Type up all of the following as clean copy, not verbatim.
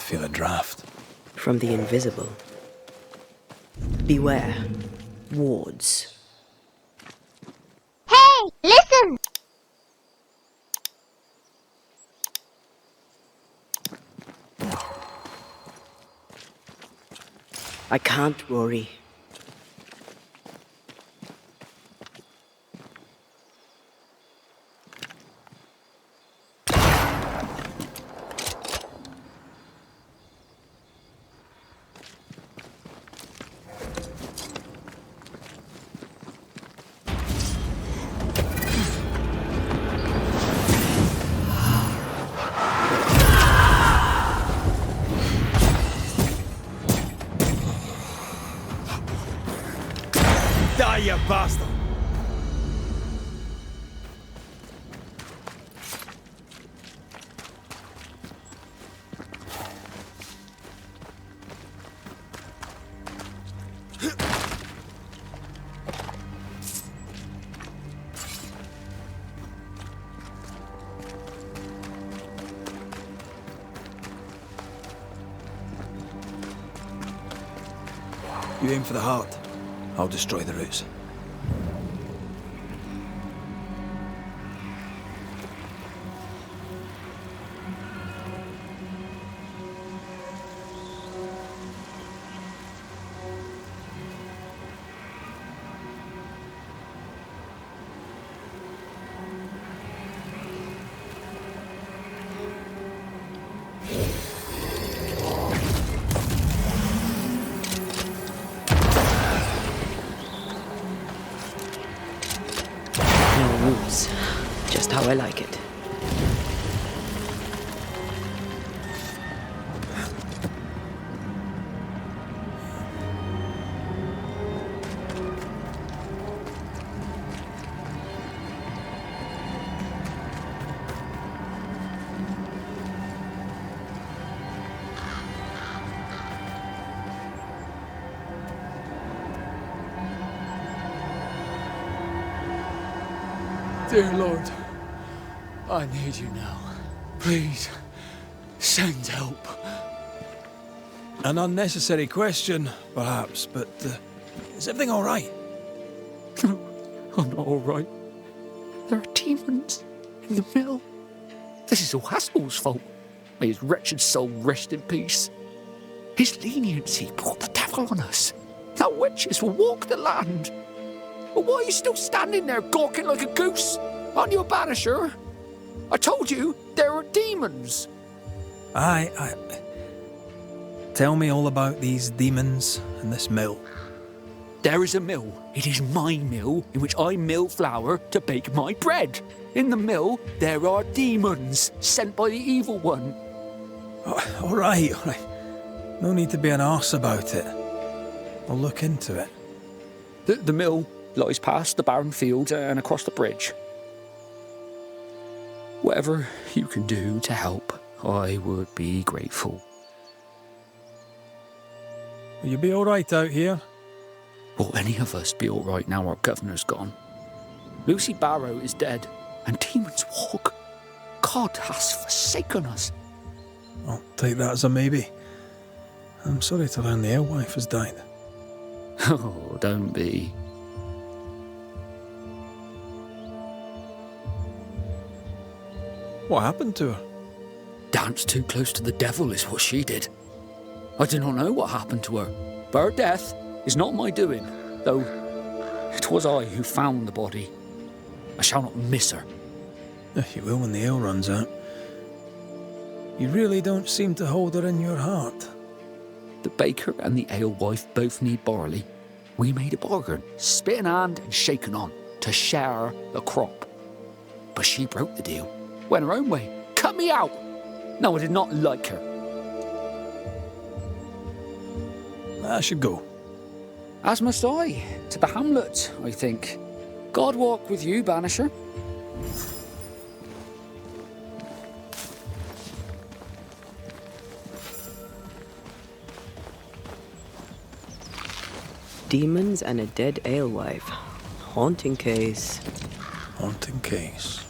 feel a draft. From the invisible. Beware. Wards. Hey, listen! I can't worry. Die, you bastard! You aim for the heart. I'll destroy the roots. Just how I like it. Dear Lord, I need you now. Please, send help. An unnecessary question, perhaps, but is everything all right? No, I'm not all right. There are demons in the mill. This is all Haskell's fault. May his wretched soul rest in peace. His leniency brought the devil on us. Now witches will walk the land. But why are you still standing there gawking like a goose? Aren't you a banisher? I told you there are demons. Aye. Tell me all about these demons and this mill. There is a mill. It is my mill in which I mill flour to bake my bread. In the mill, there are demons sent by the evil one. Oh, all right. No need to be an arse about it. I'll look into it. The mill lies past the barren field and across the bridge. Whatever you can do to help, I would be grateful. Will you be all right out here? Will any of us be all right now our governor's gone? Lucy Barrow is dead, and demons walk. God has forsaken us. I'll take that as a maybe. I'm sorry to learn the alewife has died. Oh, don't be. What happened to her? Danced too close to the devil is what she did. I do not know what happened to her, but her death is not my doing, though it was I who found the body. I shall not miss her. You will when the ale runs out. You really don't seem to hold her in your heart. The baker and the alewife both need barley. We made a bargain, spit in hand and shaken on, to share the crop. But she broke the deal, went her own way, cut me out. No, I did not like her. I should go. As must I, to the hamlet, I think. God walk with you, Banisher. Demons and a dead alewife. Haunting case. Haunting case.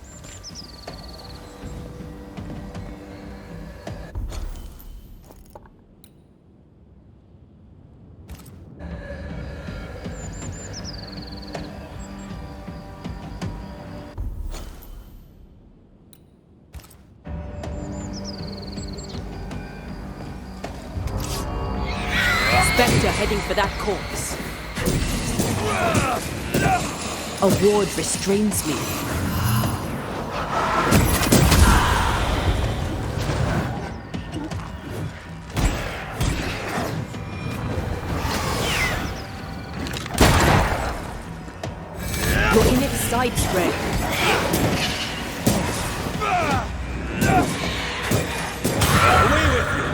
spectre heading for that corpse. A ward restrains me. You're in its sights, Red. Away with you!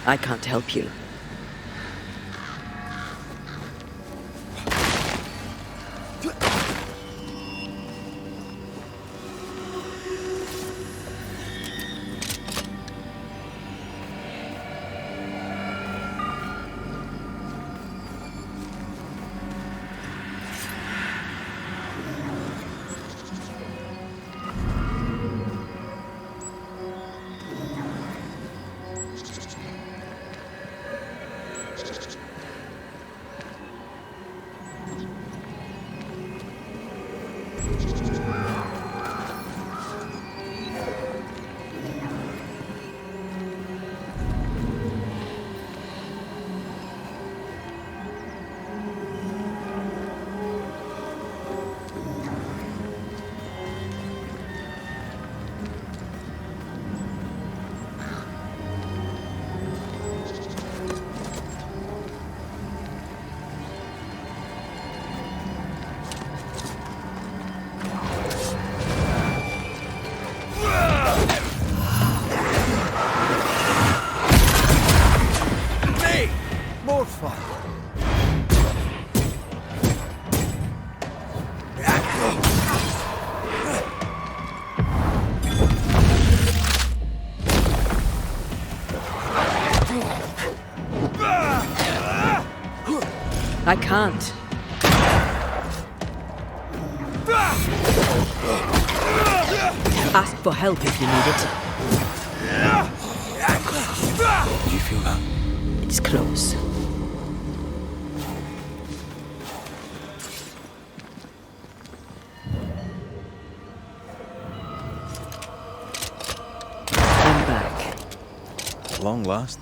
I can't help you. I can't. Ask for help if you need it. Do you feel that? It's close. I'm back. At long last.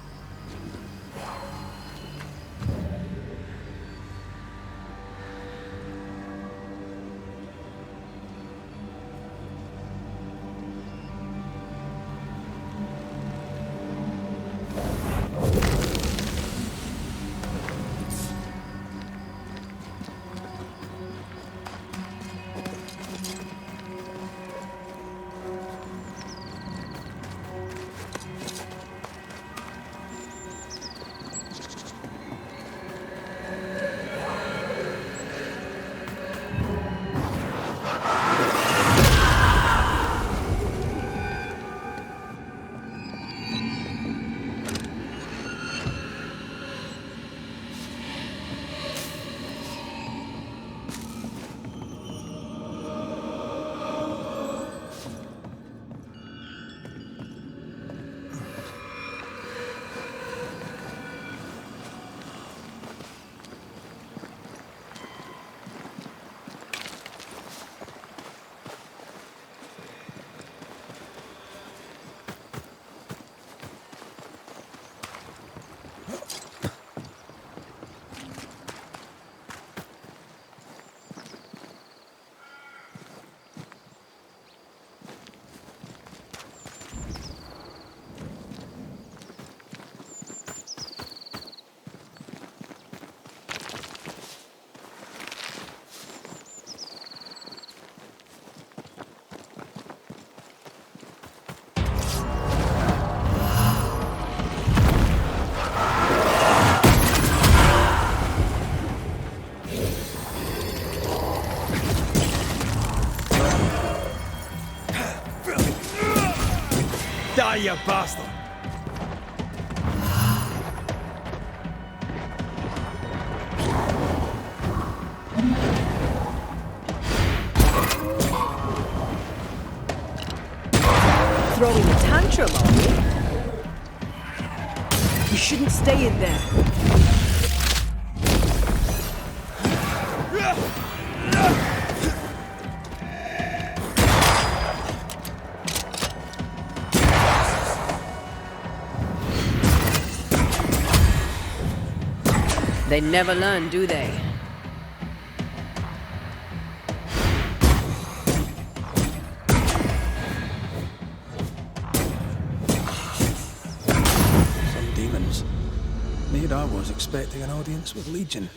Die, you bastard! Throwing a tantrum, are you? You shouldn't stay in there. They never learn, do they? Some demons. Here I was expecting an audience with Legion.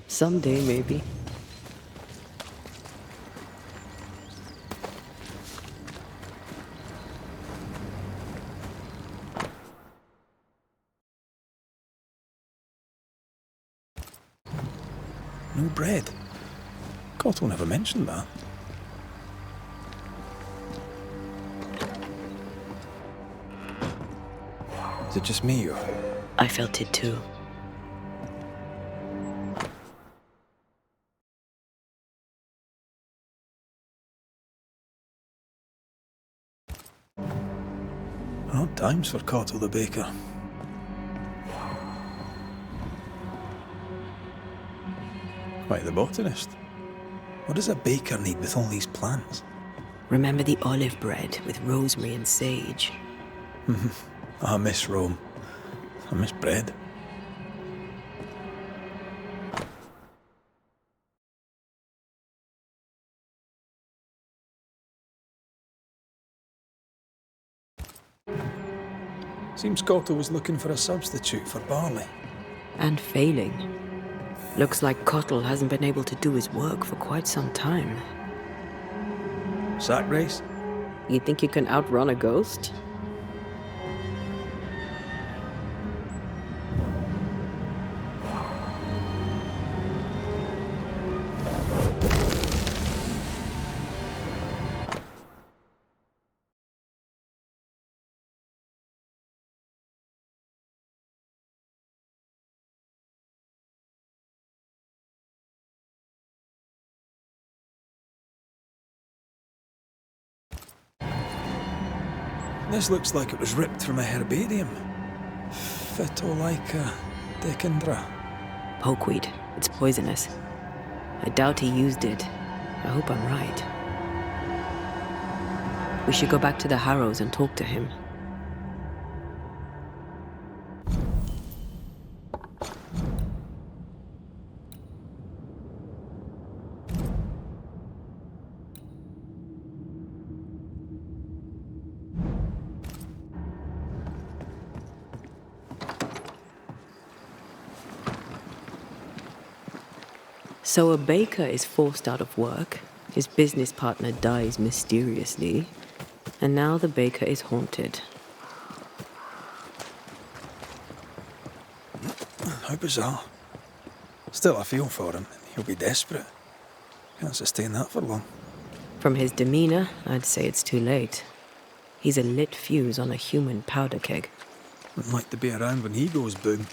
Someday, maybe. No bread. Cottle never mentioned that. Is it just me or... I felt it too. Odd times for Cottle the baker. Quite the botanist. What does a baker need with all these plants? Remember the olive bread with rosemary and sage? I miss Rome. I miss bread. Seems Cottle was looking for a substitute for barley. And failing. Looks like Cottle hasn't been able to do his work for quite some time. Sack race? You think you can outrun a ghost? This looks like it was ripped from a herbarium. Phytolaica decandra. Pokeweed. It's poisonous. I doubt he used it. I hope I'm right. We should go back to the Harrows and talk to him. So a baker is forced out of work, his business partner dies mysteriously, and now the baker is haunted. How bizarre. Still, I feel for him. He'll be desperate. Can't sustain that for long. From his demeanor, I'd say it's too late. He's a lit fuse on a human powder keg. I'd like to be around when he goes boom.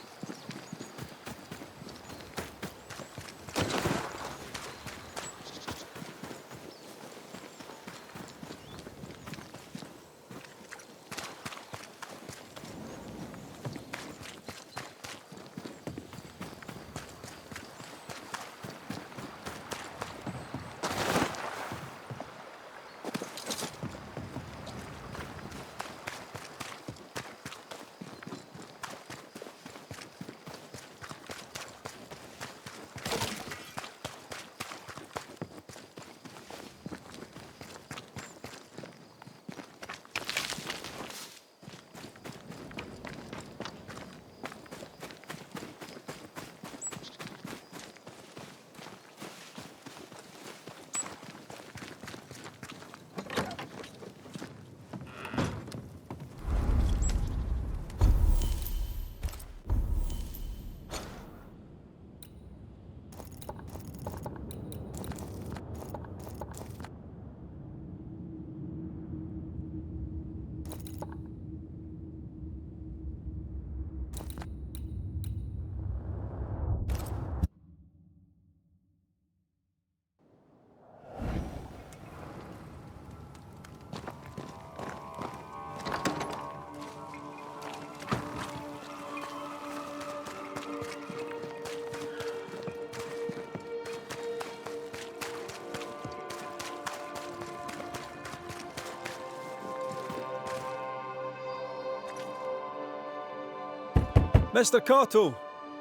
Mr. Cottle,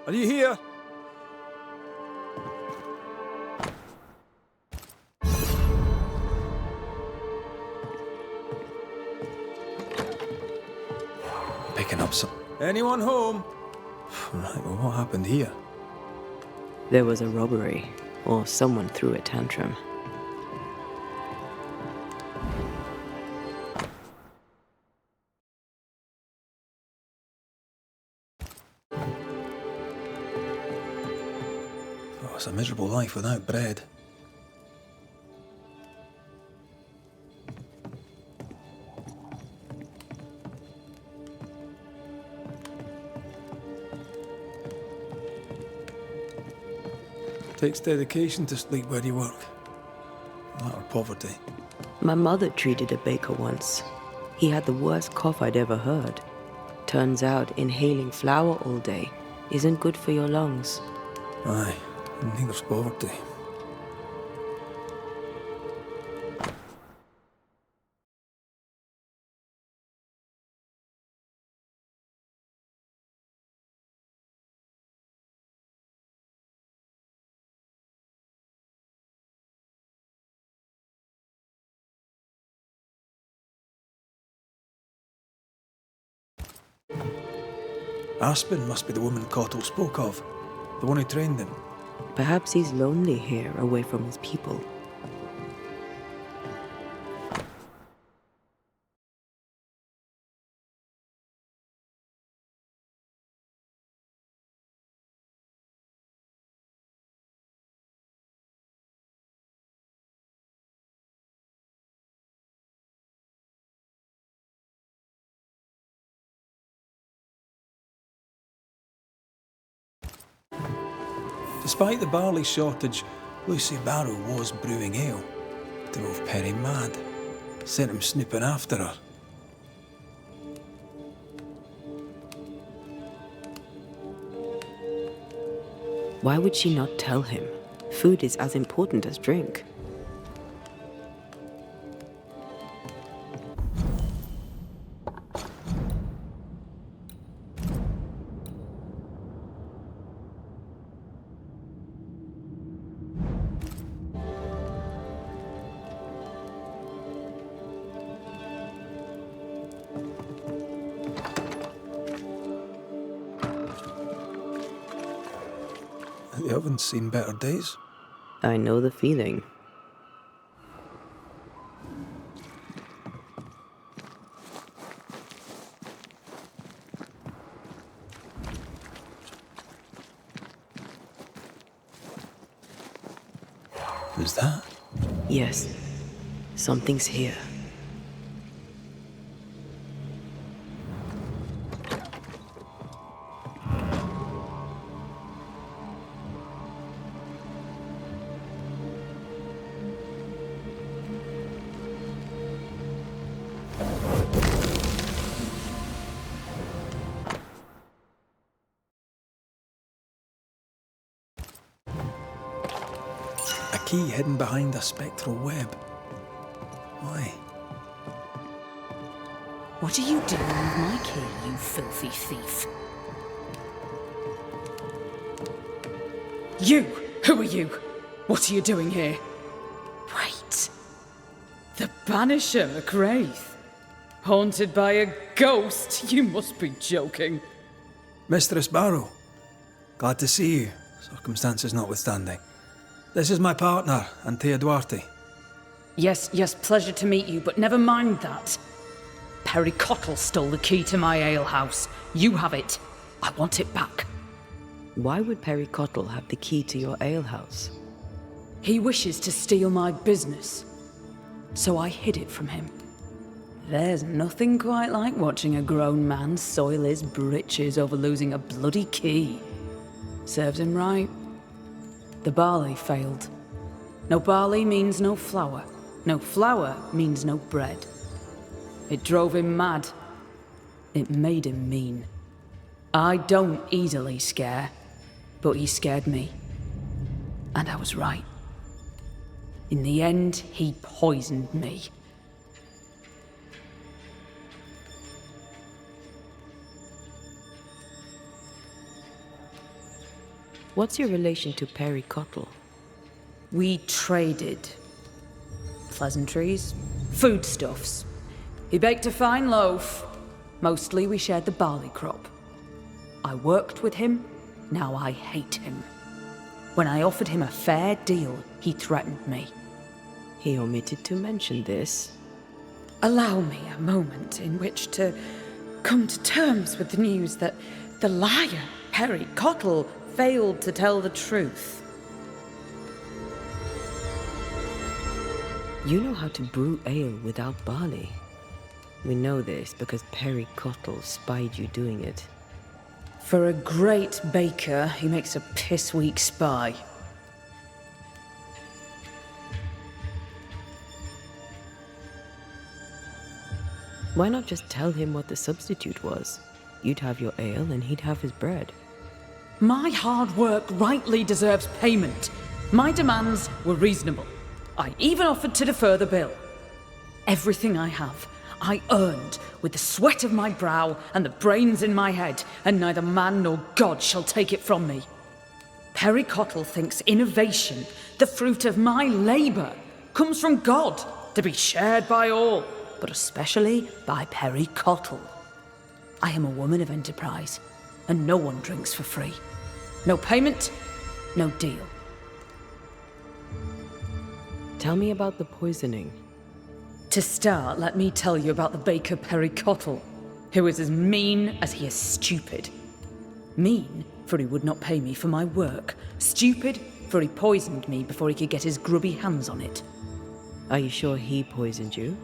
are you here? Anyone home? Right, well, what happened here? There was a robbery, or someone threw a tantrum. Oh, it's a miserable life without bread. Takes dedication to sleep where you work. That or poverty. My mother treated a baker once. He had the worst cough I'd ever heard. Turns out inhaling flour all day isn't good for your lungs. Aye, and neither's poverty. Aspen must be the woman Cottle spoke of, the one who trained him. Perhaps he's lonely here, away from his people. Despite the barley shortage, Lucy Barrow was brewing ale. Drove Perry mad. Sent him snooping after her. Why would she not tell him? Food is as important as drink. The oven's seen better days. I know the feeling. Who's that? Yes, something's here. A key hidden behind a spectral web. Why? What are you doing with my key, you filthy thief? You! Who are you? What are you doing here? Wait. The Banisher, Raith. Haunted by a ghost? You must be joking. Mistress Barrow. Glad to see you, circumstances notwithstanding. This is my partner, Antea Duarte. Yes, pleasure to meet you, but never mind that. Perry Cottle stole the key to my alehouse. You have it. I want it back. Why would Perry Cottle have the key to your alehouse? He wishes to steal my business, so I hid it from him. There's nothing quite like watching a grown man soil his britches over losing a bloody key. Serves him right. The barley failed. No barley means no flour. No flour means no bread. It drove him mad. It made him mean. I don't easily scare, but he scared me. And I was right. In the end, he poisoned me. What's your relation to Perry Cottle? We traded. Pleasantries, foodstuffs. He baked a fine loaf. Mostly we shared the barley crop. I worked with him, now I hate him. When I offered him a fair deal, he threatened me. He omitted to mention this. Allow me a moment in which to come to terms with the news that the liar, Perry Cottle, failed to tell the truth. You know how to brew ale without barley. We know this because Perry Cottle spied you doing it. For a great baker, he makes a piss-weak spy. Why not just tell him what the substitute was? You'd have your ale and he'd have his bread. My hard work rightly deserves payment. My demands were reasonable. I even offered to defer the bill. Everything I have, I earned with the sweat of my brow and the brains in my head, and neither man nor God shall take it from me. Perry Cottle thinks innovation, the fruit of my labour, comes from God to be shared by all, but especially by Perry Cottle. I am a woman of enterprise, and no one drinks for free. No payment, no deal. Tell me about the poisoning. To start, let me tell you about the baker Perry Cottle, who is as mean as he is stupid. Mean, for he would not pay me for my work. Stupid, for he poisoned me before he could get his grubby hands on it. Are you sure he poisoned you?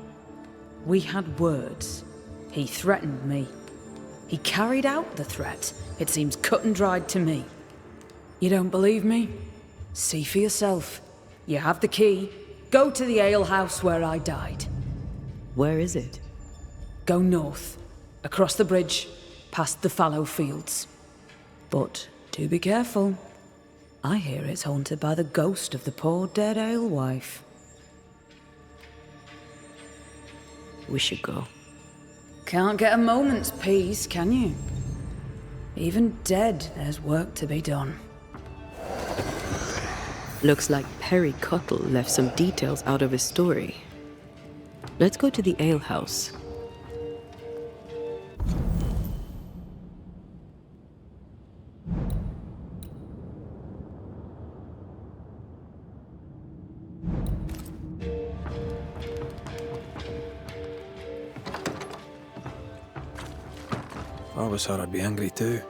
We had words. He threatened me. He carried out the threat. It seems cut and dried to me. You don't believe me? See for yourself. You have the key. Go to the alehouse where I died. Where is it? Go north, across the bridge, past the fallow fields. But do be careful. I hear it's haunted by the ghost of the poor dead alewife. We should go. Can't get a moment's peace, can you? Even dead, there's work to be done. Looks like Perry Cottle left some details out of his story. Let's go to the alehouse. If I was her, I'd be angry too.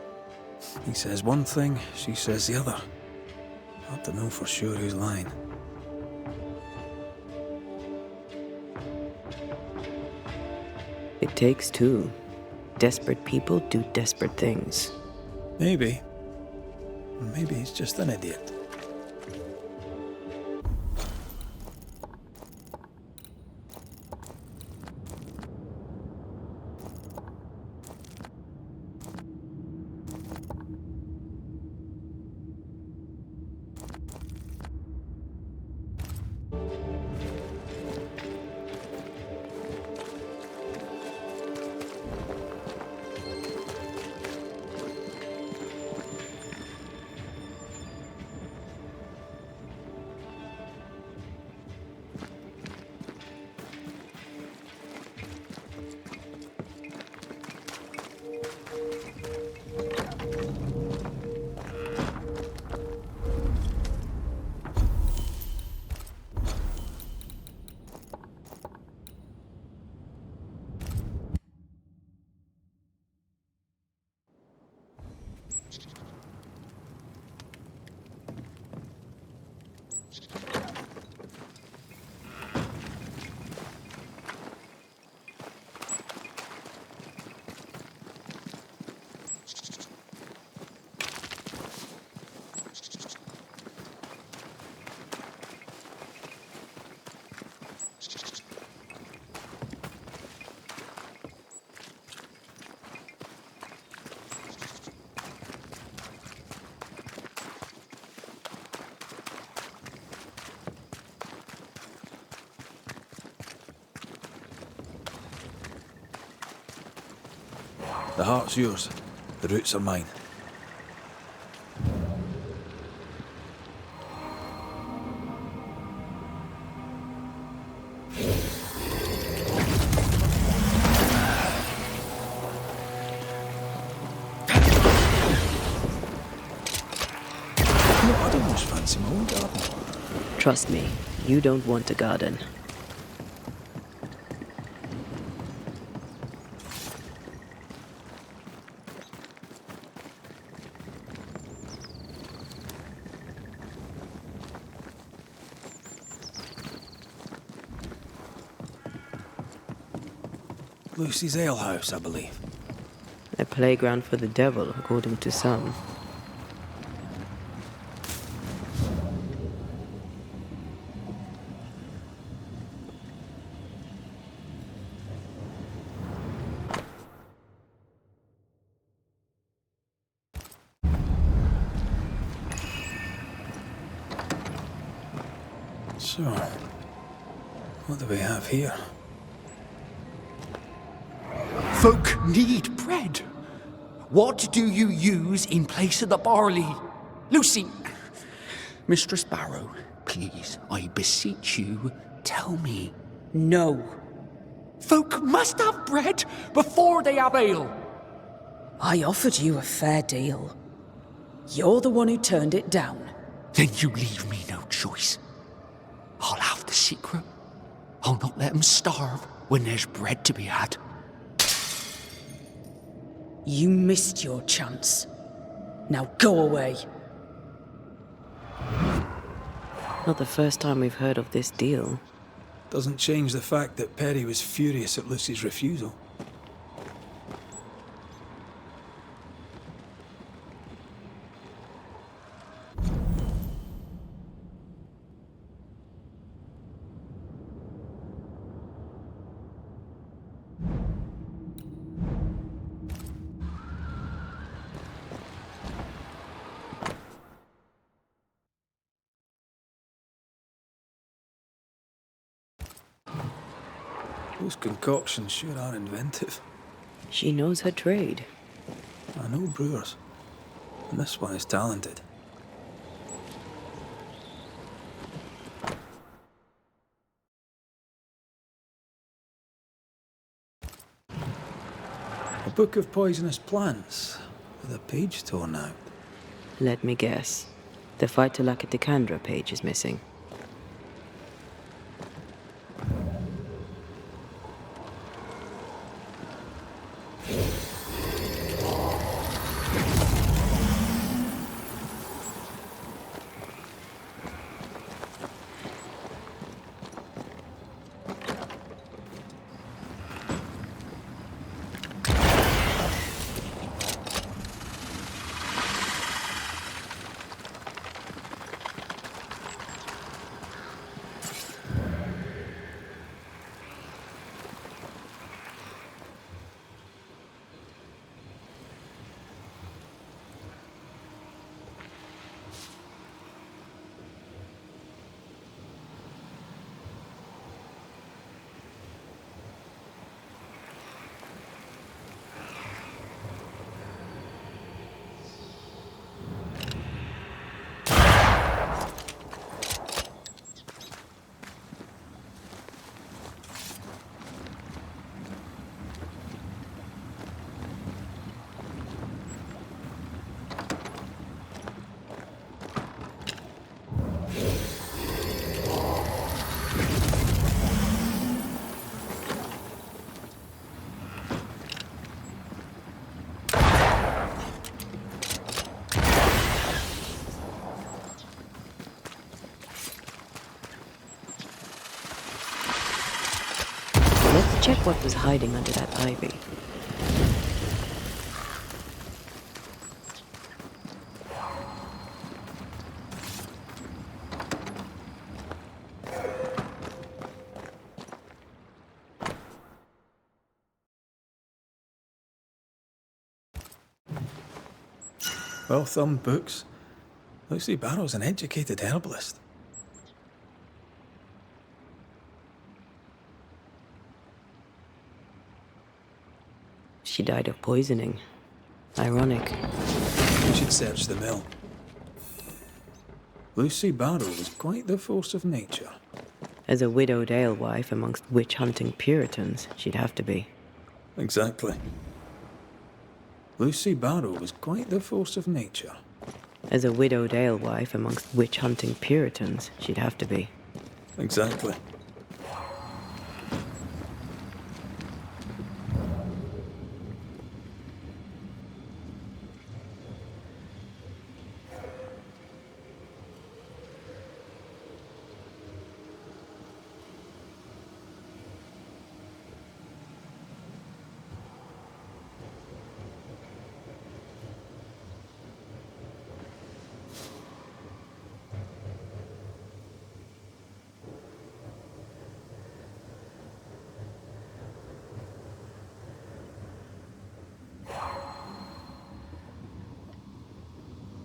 He says one thing, she says the other. Hard to know for sure who's lying. It takes two. Desperate people do desperate things. Maybe. Maybe he's just an idiot. The heart's yours. The roots are mine. just fancy my own garden. Trust me, you don't want a garden. Lucy's alehouse, I believe. A playground for the devil, according to some. So, what do we have here? Folk need bread. What do you use in place of the barley? Lucy! Mistress Barrow, please, I beseech you, tell me. No. Folk must have bread before they have ale. I offered you a fair deal. You're the one who turned it down. Then you leave me no choice. I'll have the secret. I'll not let them starve when there's bread to be had. You missed your chance. Now go away. Not the first time we've heard of this deal. Doesn't change the fact that Perry was furious at Lucy's refusal. Those concoctions sure are inventive. She knows her trade. I know brewers, and this one is talented. A book of poisonous plants, with a page torn out. Let me guess. The Phytolacticandra page is missing. Let's check what was hiding under that ivy. Well-thumbed books. Lucy Barrow's an educated herbalist. She died of poisoning. Ironic. We should search the mill. Lucy Barrow was quite the force of nature. As a widowed alewife amongst witch-hunting Puritans, she'd have to be. Exactly. Lucy Barrow was quite the force of nature. As a widowed alewife amongst witch-hunting Puritans, she'd have to be. Exactly.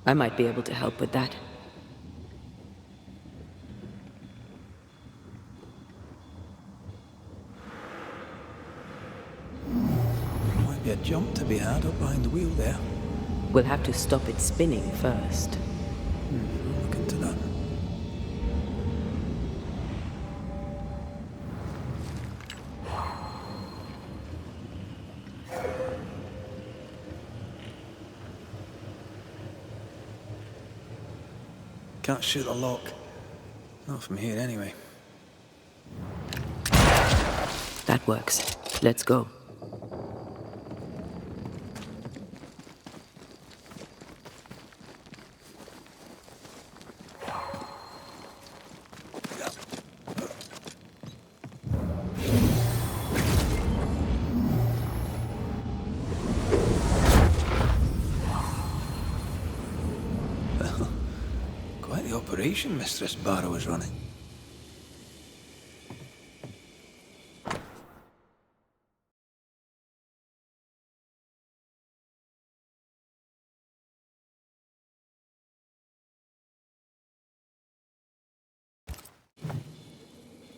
I might be able to help with that. Might be a jump to be had up behind the wheel there. We'll have to stop it spinning first. I'll look into that. Can't shoot the lock. Not from here, anyway. That works. Let's go. Quite the operation Mistress Barrow is running.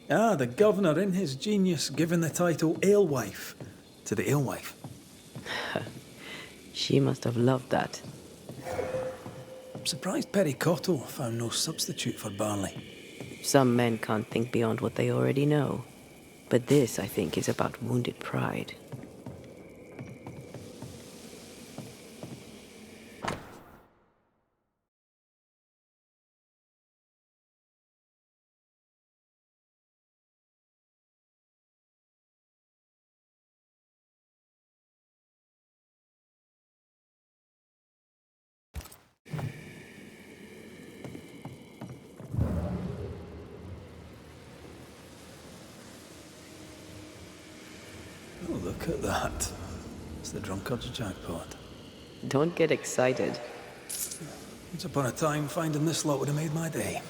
Ah, the governor in his genius given the title alewife to the alewife. She must have loved that. I'm surprised Pericotto found no substitute for barley. Some men can't think beyond what they already know. But this, I think, is about wounded pride. Oh, look at that. It's the drunkard's jackpot. Don't get excited. Once upon a time, finding this lot would have made my day.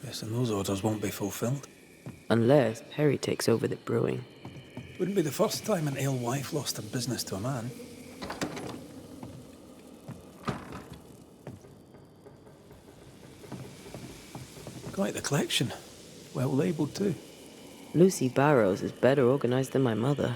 Guessing those orders won't be fulfilled. Unless Perry takes over the brewing. Wouldn't be the first time an alewife lost her business to a man. Quite the collection. Well labelled too. Lucy Barrows is better organized than my mother.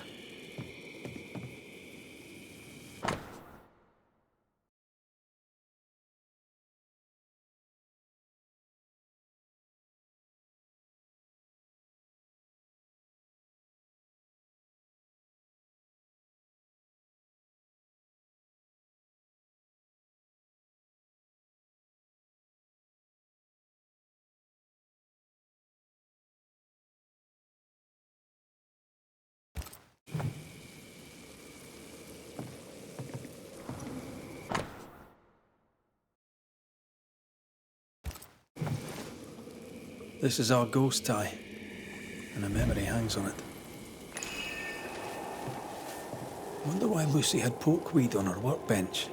This is our ghost tie, and a memory hangs on it. Wonder why Lucy had pokeweed on her workbench.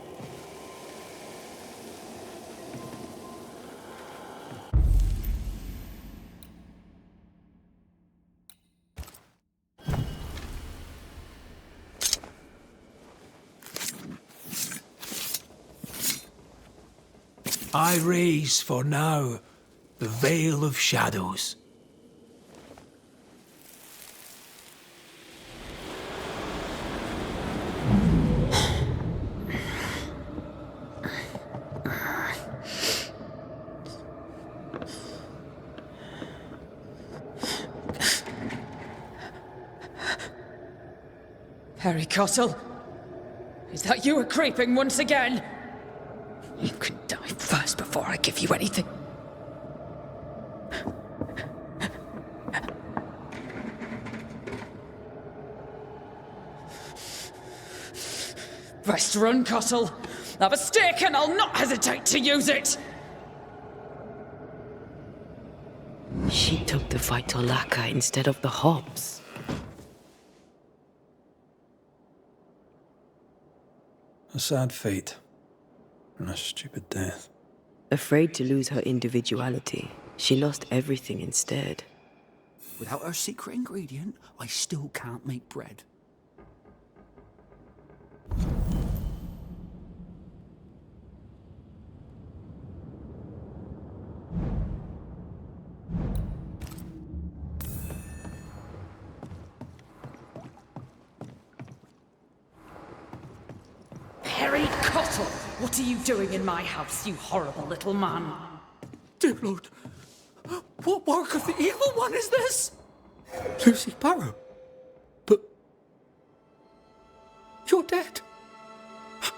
I raise for now the veil of shadows. Perry Cottle? Is that you creeping once again? You can die first before I give you anything. Best run, Cottle. Have a stick and I'll not hesitate to use it. She took the fight to Laka instead of the Hobbs. A sad fate. And a stupid death. Afraid to lose her individuality, she lost everything instead. Without her secret ingredient, I still can't make bread. Perry Cottle! What are you doing in my house, you horrible little man? Dear Lord, what work of the evil one is this? Lucy Barrow? But... you're dead.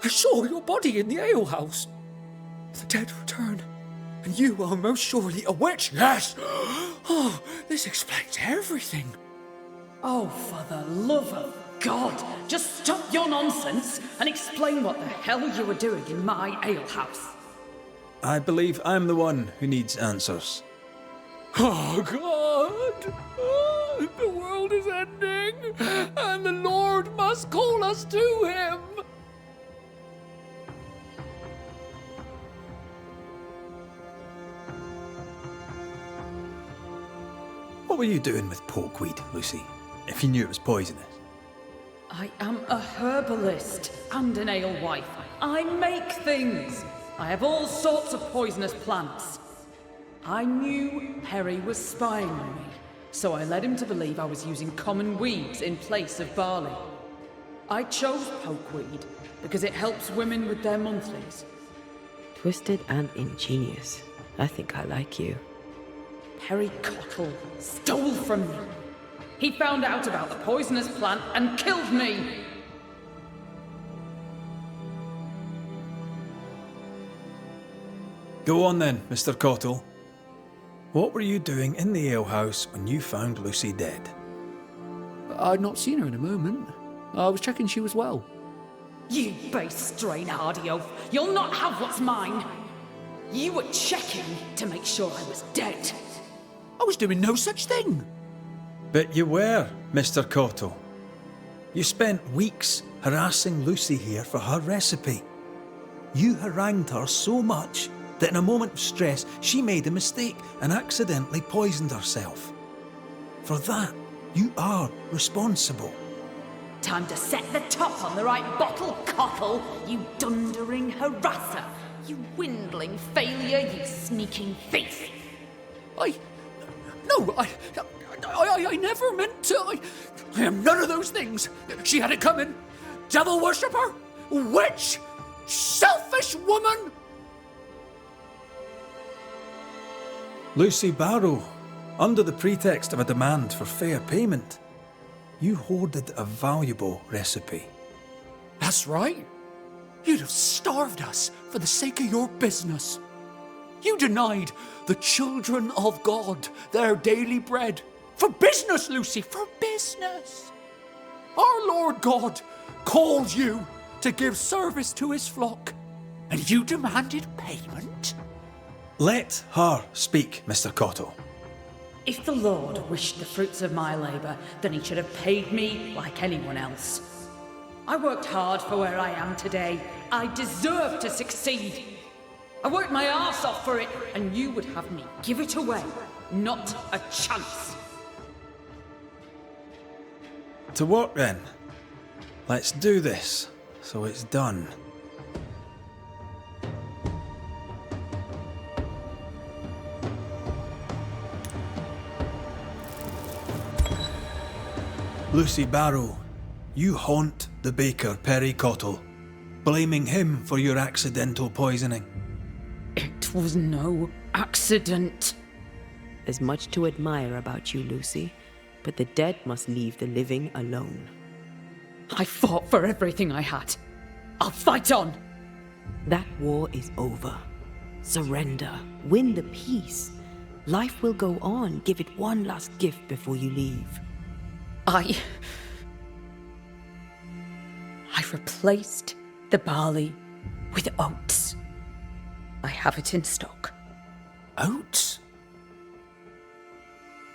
I saw your body in the alehouse. The dead return, and you are most surely a witch, yes! Oh, this explains everything. Oh, for the love of God, just stop your nonsense and explain what the hell you were doing in my alehouse. I believe I'm the one who needs answers. Oh, God! Oh, the world is ending, and the Lord must call us to him! What were you doing with porkweed, Lucy, if you knew it was poisonous? I am a herbalist and an alewife. I make things. I have all sorts of poisonous plants. I knew Perry was spying on me, so I led him to believe I was using common weeds in place of barley. I chose pokeweed because it helps women with their monthlies. Twisted and ingenious. I think I like you. Perry Cottle stole from me. He found out about the poisonous plant and killed me. Go on then, Mr. Cottle. What were you doing in the alehouse when you found Lucy dead? I'd not seen her in a moment. I was checking she was well. You base strain-hardy oaf. You'll not have what's mine. You were checking to make sure I was dead. I was doing no such thing. But you were, Mr. Cottle. You spent weeks harassing Lucy here for her recipe. You harangued her so much that in a moment of stress, she made a mistake and accidentally poisoned herself. For that, you are responsible. Time to set the top on the right bottle, Cottle, you dundering harasser. You dwindling failure, you sneaking thief. I never meant to. I am none of those things. She had it coming. Devil worshipper, witch, selfish woman. Lucy Barrow, under the pretext of a demand for fair payment, you hoarded a valuable recipe. That's right. You'd have starved us for the sake of your business. You denied the children of God their daily bread. For business, Lucy, for business. Our Lord God called you to give service to his flock, and you demanded payment? Let her speak, Mr. Cottle. If the Lord wished the fruits of my labour, then he should have paid me like anyone else. I worked hard for where I am today. I deserve to succeed. I worked my arse off for it, and you would have me give it away. Not a chance. To work then. Let's do this, so it's done. Lucy Barrow, you haunt the baker Perry Cottle, blaming him for your accidental poisoning. It was no accident. There's much to admire about you, Lucy, but the dead must leave the living alone. I fought for everything I had. I'll fight on! That war is over. Surrender. Win the peace. Life will go on. Give it one last gift before you leave. I replaced the barley with oats. I have it in stock. Oats?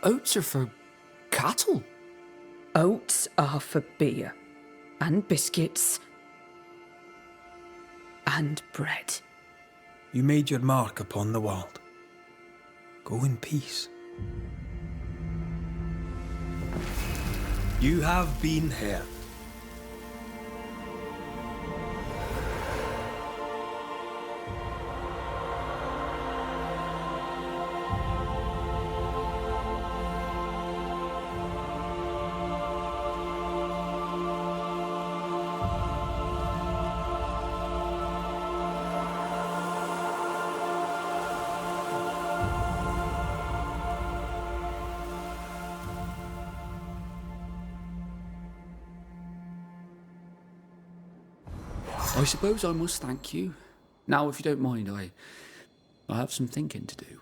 Oats are for cattle. Oats are for beer, and biscuits, and bread. You made your mark upon the world. Go in peace. You have been heard. I suppose I must thank you. Now, if you don't mind, I have some thinking to do.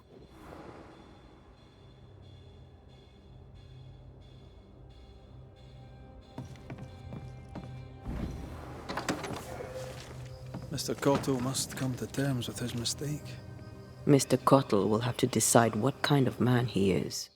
Mr. Cotto must come to terms with his mistake. Mr. Cottle will have to decide what kind of man he is.